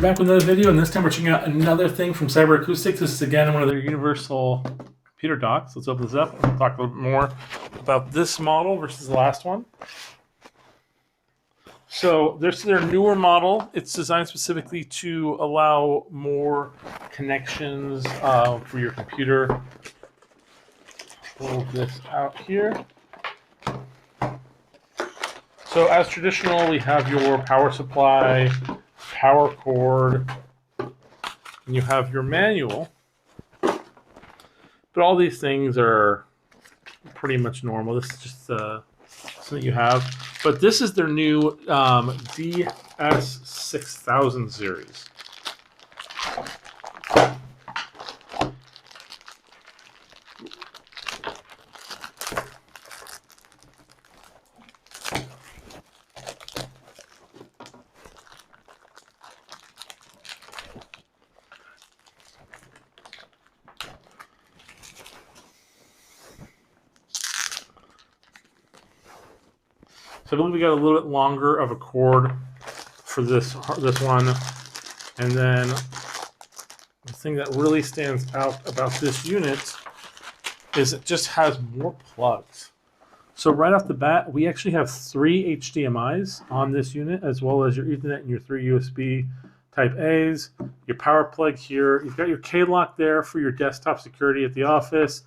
back with another video, and this time we're checking out another thing from Cyber Acoustics. This is again one of their universal computer docks. Let's open this up and talk a little bit more about this model versus the last one. So this is their newer model. It's designed specifically to allow more connections for your computer. Pull this out here. So as traditional, we have your power supply, power cord, and you have your manual. But all these things are pretty much normal. This is just something you have. But this is their new DS-6000 series. So I believe we got a little bit longer of a cord for this one. And then the thing that really stands out about this unit is it just has more plugs. So right off the bat, we actually have 3 HDMIs on this unit, as well as your Ethernet and your 3 USB Type A's, your power plug here. You've got your K-lock there for your desktop security at the office.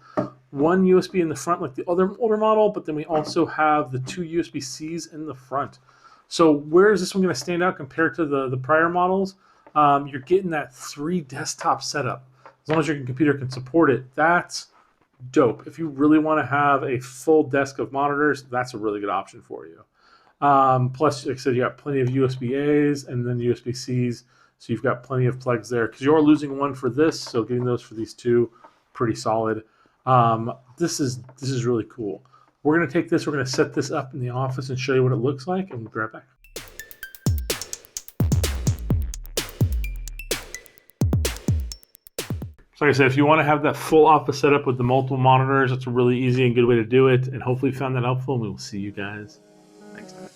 1 USB in the front like the other older model, but then we also have the 2 USB-Cs in the front. So where is this one going to stand out compared to the prior models? You're getting that 3 desktop setup. As long as your computer can support it, that's dope. If you really want to have a full desk of monitors, that's a really good option for you. Plus, like I said, you got plenty of USB-A's and then USB-C's, so you've got plenty of plugs there. Because you're losing one for this, so getting those for these 2, pretty solid. This is really cool. We're going to take this, we're going to set this up in the office and show you what it looks like, and we'll be right back. So like I said, if you want to have that full office setup with the multiple monitors, it's a really easy and good way to do it, and hopefully you found that helpful, and we will see you guys next time.